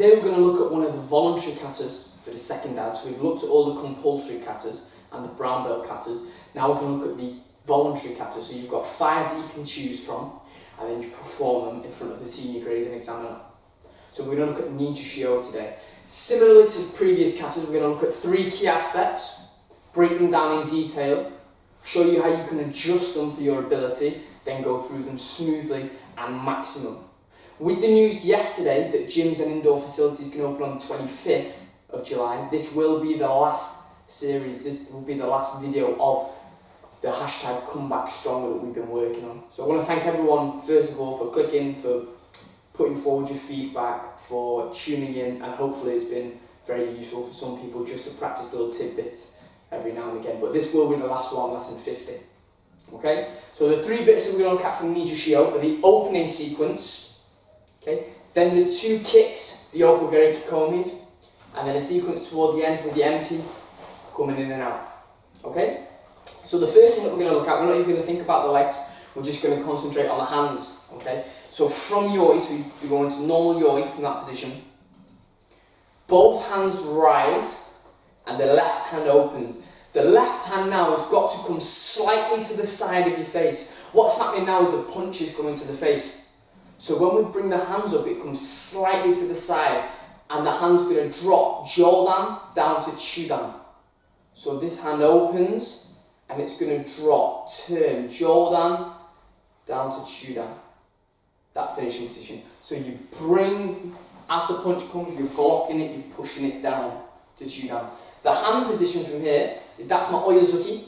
Today we're going to look at one of the voluntary katas for the second dan. So we've looked at all the compulsory katas and the brown belt katas. Now we're going to look at the voluntary katas. So you've got 5 that you can choose from, and then you perform them in front of the senior grading examiner. So we're going to look at Nijushiho today. Similarly to previous katas, we're going to look at 3 key aspects, break them down in detail, show you how you can adjust them for your ability, then go through them smoothly and maximum. With the news yesterday that gyms and indoor facilities can open on the 25th of July, this will be the last series, this will be the last video of the hashtag Comeback Stronger that we've been working on. So I want to thank everyone, first of all, for clicking, for putting forward your feedback, for tuning in, and hopefully it's been very useful for some people just to practice little tidbits every now and again. But this will be the last one, lesson 50. Okay? So the 3 bits that we're going to look at from Nijushiho are the opening sequence, okay, then the 2 kicks, the okogeri kikomis, and then a sequence toward the end with the MP coming in and out. Okay? So the first thing that we're going to look at, we're not even going to think about the legs, we're just going to concentrate on the hands. Okay? So from yoi, so we go into normal yoi from that position. Both hands rise and the left hand opens. The left hand now has got to come slightly to the side of your face. What's happening now is the punch is coming to the face. So when we bring the hands up, it comes slightly to the side, and the hand's going to drop jodan down to chudan. So this hand opens, and it's going to drop, turn jodan down to chudan. That finishing position. So you bring, as the punch comes, you're blocking it, you're pushing it down to chudan. The hand position from here, that's my oyazuki.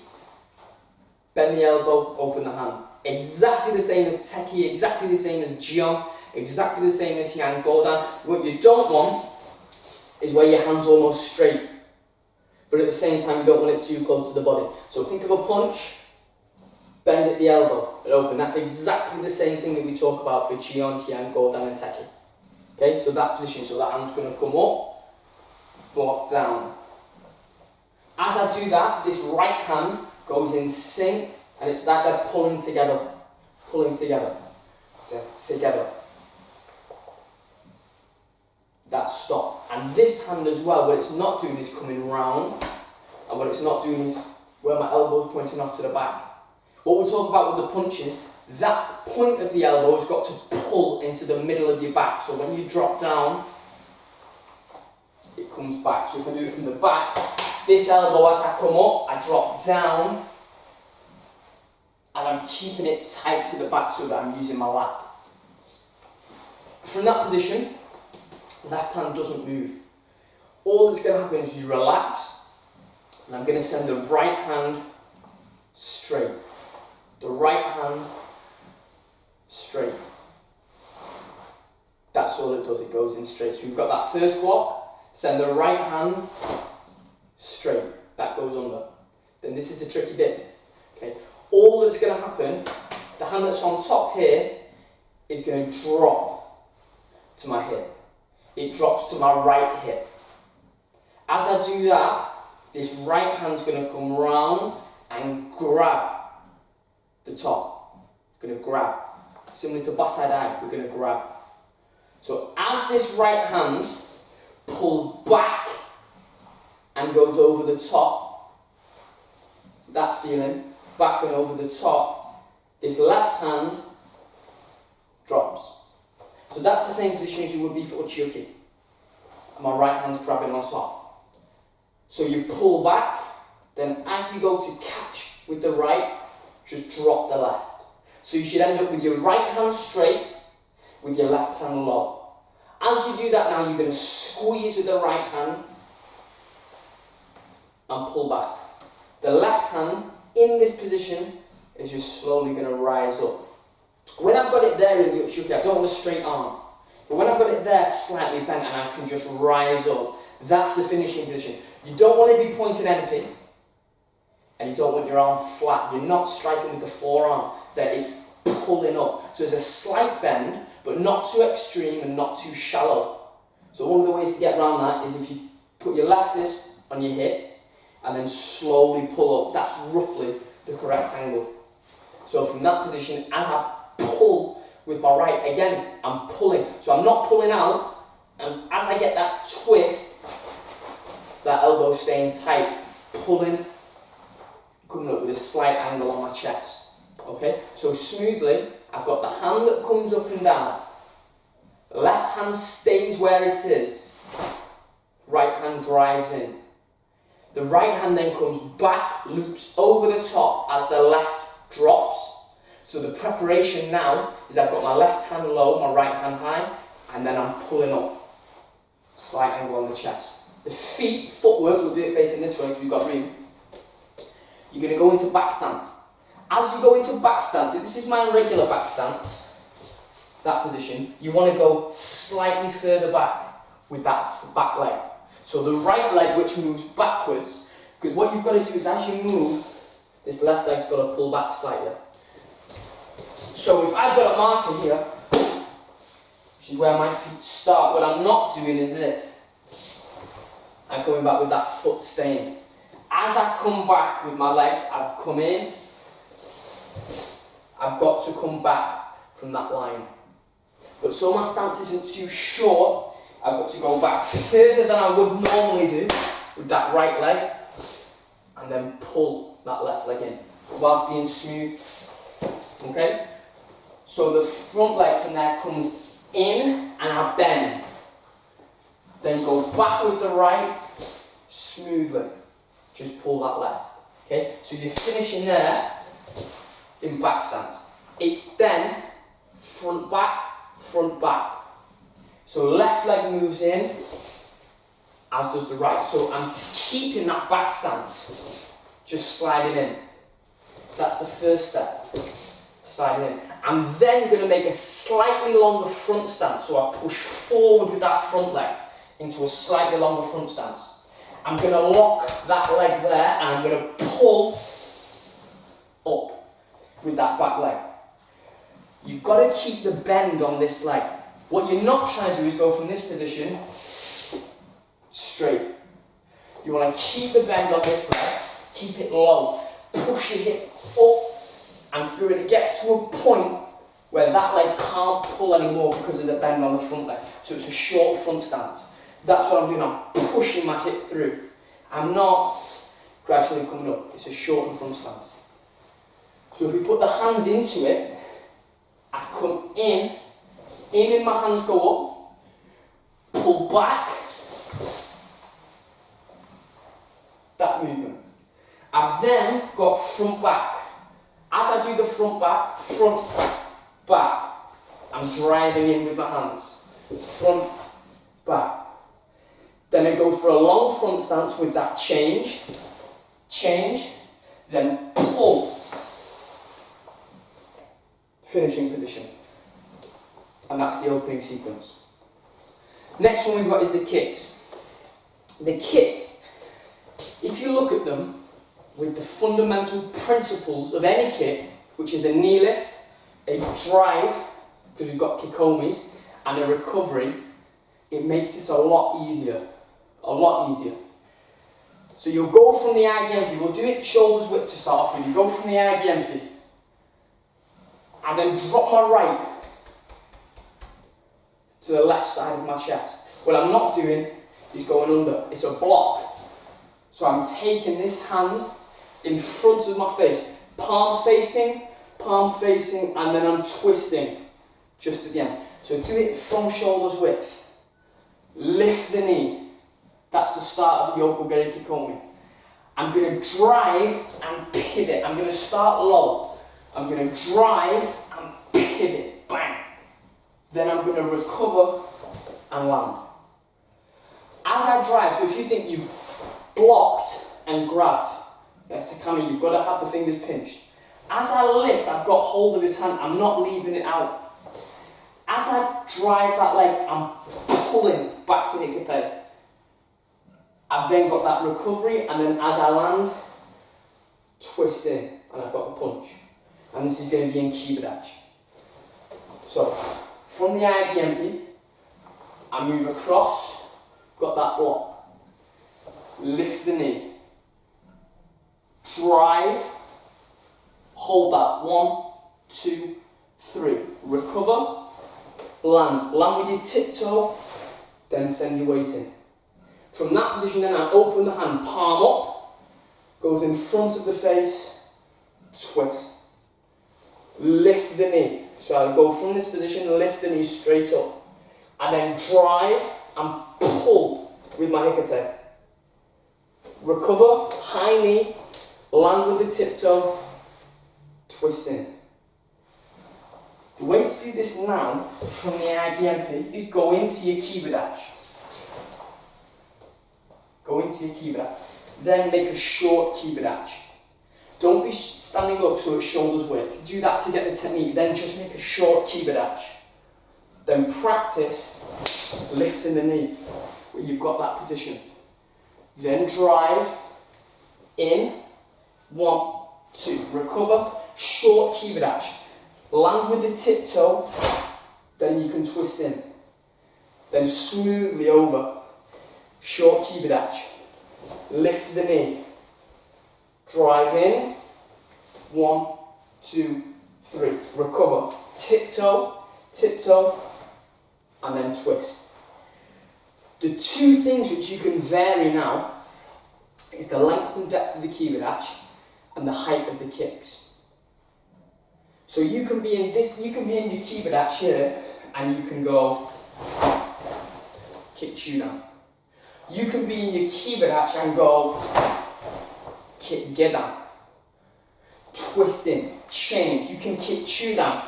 Bend the elbow, open the hand. Exactly the same as teki, exactly the same as jion, exactly the same as yang godan. What you don't want is where your hand's almost straight, but at the same time you don't want it too close to the body. So think of a punch, bend at the elbow and open. That's exactly the same thing that we talk about for jion, yang godan and teki. Okay, so that position, so that hand's going to come up, block down. As I do that, this right hand goes in sync, and it's like they're pulling together, so together. That's stop. And this hand as well, what it's not doing is coming round, and what it's not doing is where my elbow's pointing off to the back. What we'll talk about with the punches, that point of the elbow has got to pull into the middle of your back. So when you drop down, it comes back. So if I do it from the back, this elbow as I come up, I drop down, and I'm keeping it tight to the back so that I'm using my lat. From that position, left hand doesn't move. All that's going to happen is you relax, and I'm going to send the right hand straight. The right hand straight. That's all it does, it goes in straight. So we've got that first block, send the right hand straight. That goes under. Then this is the tricky bit. Okay. All that's going to happen, the hand that's on top here is going to drop to my hip. It drops to my right hip. As I do that, this right hand's going to come round and grab the top. It's going to grab. Similar to basai dai, we're going to grab. So as this right hand pulls back and goes over the top, that feeling, back and over the top, this left hand drops. So that's the same position as you would be for uchiuki. And my right hand's grabbing on top. So you pull back, then as you go to catch with the right, just drop the left. So you should end up with your right hand straight, with your left hand low. As you do that now, you're going to squeeze with the right hand and pull back. The left hand in this position is just slowly going to rise up. When I've got it there in the uchiuki, I don't want a straight arm. But when I've got it there slightly bent and I can just rise up, that's the finishing position. You don't want to be pointing MP, and you don't want your arm flat. You're not striking with the forearm. That is pulling up. So there's a slight bend, but not too extreme and not too shallow. So one of the ways to get around that is if you put your left fist on your hip, and then slowly pull up. That's roughly the correct angle. So from that position, as I pull with my right, again, I'm pulling. So I'm not pulling out, And as I get that twist, that elbow staying tight, pulling, coming up with a slight angle on my chest. Okay, so smoothly, I've got the hand that comes up and down. Left hand stays where it is. Right hand drives in. The right hand then comes back, loops over the top as the left drops. So the preparation now is I've got my left hand low, my right hand high, and then I'm pulling up. Slight angle on the chest. The feet, footwork, we'll do it facing this way because we've got room. You're going to go into back stance. As you go into back stance, if this is my regular back stance, that position, you want to go slightly further back with that back leg. So the right leg which moves backwards, because what you've got to do is as you move, this left leg's got to pull back slightly. So if I've got a marker here, which is where my feet start, what I'm not doing is this. I'm coming back with that foot staying. As I come back with my legs, I've come in, I've got to come back from that line. But so my stance isn't too short, I've got to go back further than I would normally do with that right leg, and then pull that left leg in, whilst being smooth. Okay? So the front leg from there comes in, and I bend. Then go back with the right, smoothly. Just pull that left. Okay? So you're finishing there in back stance. It's then front back, front back. So left leg moves in, as does the right. So I'm keeping that back stance, just sliding in. That's the first step, sliding in. I'm then going to make a slightly longer front stance. So I push forward with that front leg into a slightly longer front stance. I'm going to lock that leg there and I'm going to pull up with that back leg. You've got to keep the bend on this leg. What you're not trying to do is go from this position straight. You want to keep the bend on this leg, keep it low, push your hip up and through it. It gets to a point where that leg can't pull anymore because of the bend on the front leg. So it's a short front stance. That's what I'm doing, I'm pushing my hip through. I'm not gradually coming up, it's a shortened front stance. So if we put the hands into it, I come in and my hands go up, pull back, that movement. I've then got front back. As I do the front back, I'm driving in with my hands. Front, back. Then I go for a long front stance with that change, then pull. Finishing position. And that's the opening sequence. Next one we've got is the kicks. The kicks, if you look at them with the fundamental principles of any kick, which is a knee lift, a drive, because we've got kikomis, and a recovery, it makes this a lot easier. A lot easier. So you'll go from the IGMP, we'll do it shoulders width to start off with. You go from the IGMP, and then drop my right to the left side of my chest. What I'm not doing is going under, it's a block. So I'm taking this hand in front of my face, palm facing, and then I'm twisting just at the end. So do it from shoulders width. Lift the knee. That's the start of the Yokogeri Kikomi. I'm going to drive and pivot. I'm going to start low. I'm going to drive and pivot. Bang. Then I'm going to recover and land. As I drive, so if you think you've blocked and grabbed, that's the kind of, you've got to have the fingers pinched. As I lift, I've got hold of his hand. I'm not leaving it out. As I drive that leg, I'm pulling back to Hikape. I've then got that recovery, and then as I land, twist in, and I've got the punch. And this is going to be in Kibadachi. So, from the IGMP, I move across, got that block, lift the knee, drive, hold that, 1, 2, 3, recover, land with your tiptoe, then send your weight in. From that position then I open the hand, palm up, goes in front of the face, twist. Lift the knee. So I'll go from this position, lift the knee straight up. And then drive and pull with my hikate. Recover, high knee, land with the tiptoe, twist in. The way to do this now, from the IGMP, is go into your kiba dash. Go into your kiba dash. Then make a short kiba dash. Don't be standing up so it's shoulders width. Do that to get the technique, then just make a short kiba dash. Then practice lifting the knee where you've got that position. Then drive in, 1, 2, recover, short kiba dash. Land with the tiptoe, then you can twist in. Then smoothly over, short kiba dash. Lift the knee. Drive in, 1, 2, 3. Recover, tiptoe, tiptoe, and then twist. The two things which you can vary now is the length and depth of the kiba dash and the height of the kicks. So you can be in your kiba dash here, and you can go kick chu down. You can be in your kiba dash and go kick gedan. Twist in, change. You can kick chu down.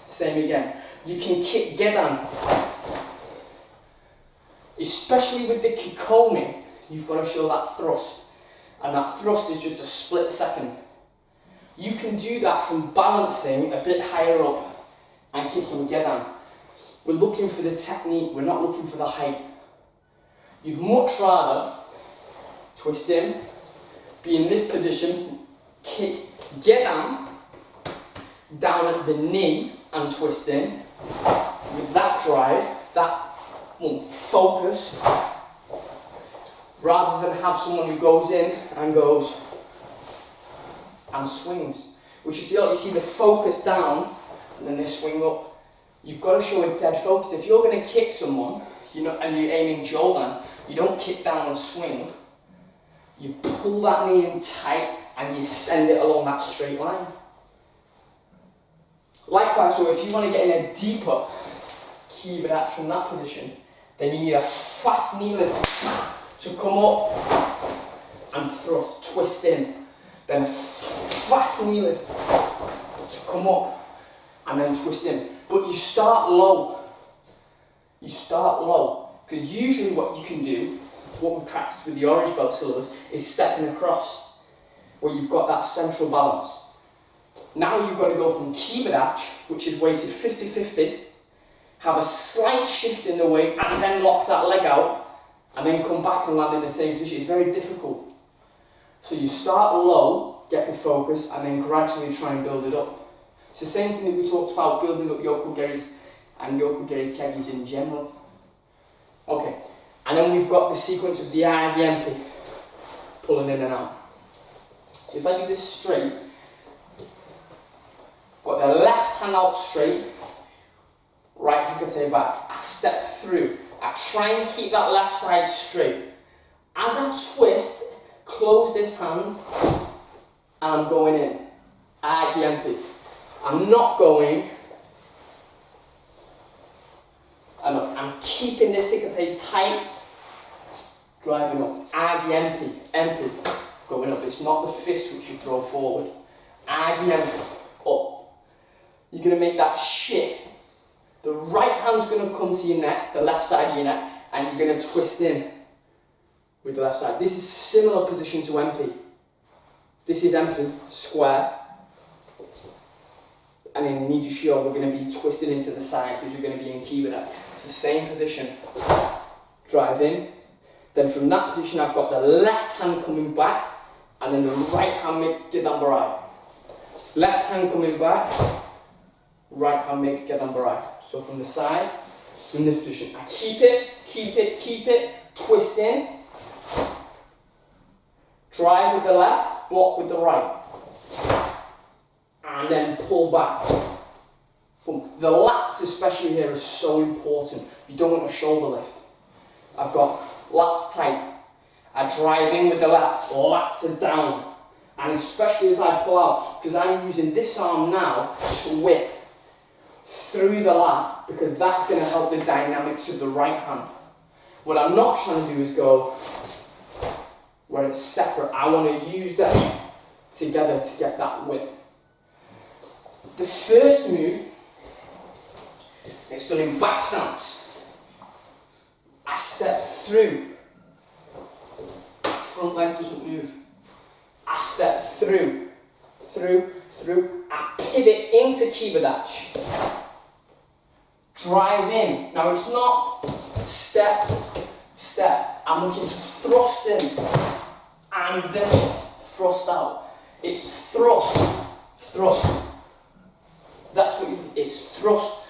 Same again. You can kick gedan. Especially with the kikomi, you've got to show that thrust. And that thrust is just a split second. You can do that from balancing a bit higher up and kicking gedan. We're looking for the technique, we're not looking for the height. You'd much rather twist in, be in this position, kick gedan, down at the knee and twist in. With that drive, that focus, rather than have someone who goes in and goes and swings. Which you see the focus down and then they swing up. You've got to show a dead focus. If you're going to kick someone, and you're aiming jodan, you don't kick down and swing. You pull that knee in tight and you send it along that straight line. Likewise, so if you want to get in a deeper kiba dash from that position, then you need a fast knee lift to come up and thrust, twist in. Then a fast knee lift to come up and then twist in. But you start low. You start low. Because usually what you can do, what we practice with the orange belt syllabus, is stepping across, where you've got that central balance. Now you've got to go from kiba dash, which is weighted 50-50, have a slight shift in the weight, and then lock that leg out, and then come back and land in the same position. It's very difficult. So you start low, get the focus, and then gradually try and build it up. It's the same thing that we talked about building up yokogeris and yokogeri kegis in general. Okay, and then we've got the sequence of the IVMP, pulling in and out. So if I do this straight, got the left hand out straight, right hikate back. I step through. I try and keep that left side straight. As I twist, close this hand, and I'm going in. IVMP. I'm not going. I'm keeping this hikate tight, driving up. IVMP, MP, going up. It's not the fist which you throw forward. IVMP, up. You're going to make that shift. The right hand's going to come to your neck, the left side of your neck, and you're going to twist in with the left side. This is similar position to MP. This is MP, square. And in Nijushiho, we're going to be twisted into the side because you're going to be in kiba dash. It's the same position. Drive in. Then from that position, I've got the left hand coming back, and then the right hand makes gedan barai. Left hand coming back, right hand makes gedan barai. So from the side, in this position, I keep it, twist in, drive with the left, block with the right. And then pull back. Boom. The lats, especially here, are so important. You don't want a shoulder lift. I've got lats tight. I drive in with the lats are down. And especially as I pull out, because I'm using this arm now to whip through the lat, because that's going to help the dynamics of the right hand. What I'm not trying to do is go where it's separate. I want to use them together to get that whip. The first move, it's done in back stance. I step through. Front leg doesn't move. I step through. I pivot into Kibadachi. Drive in. Now it's not step. I'm looking to thrust in and then thrust out. It's thrust. That's what it's thrust.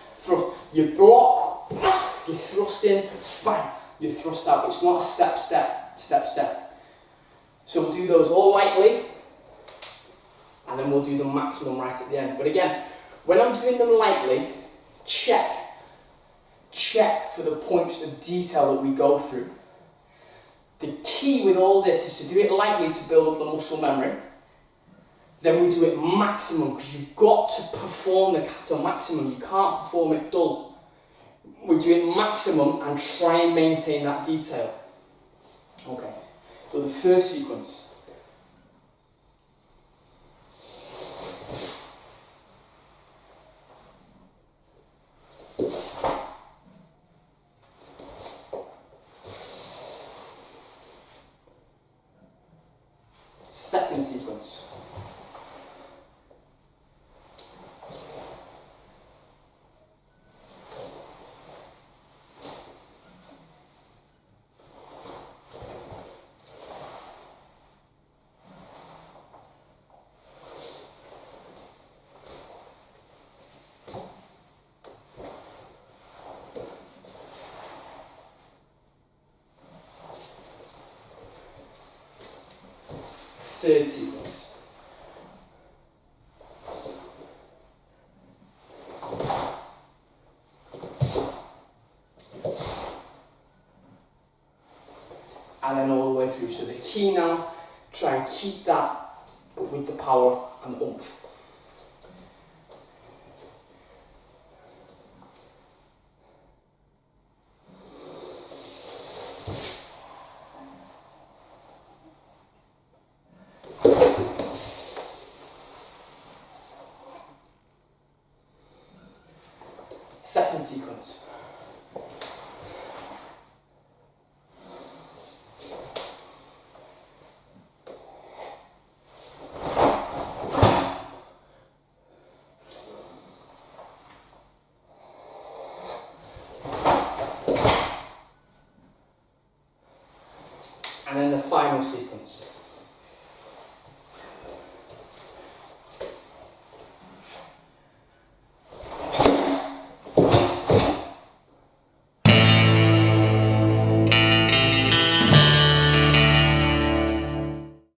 You block, you thrust in, bang, you thrust out. It's not a step. So we'll do those all lightly, and then we'll do the maximum right at the end. But again, when I'm doing them lightly, check for the points of detail that we go through. The key with all this is to do it lightly to build up the muscle memory. Then we do it maximum, because you've got to perform the kata maximum. You can't perform it dull. We do it maximum and try and maintain that detail. Okay, so the first sequence. Second sequence. Third sequence. And then all the way through. So the key now, try and keep that, but with the power and the oomph. Second sequence. And then the final sequence.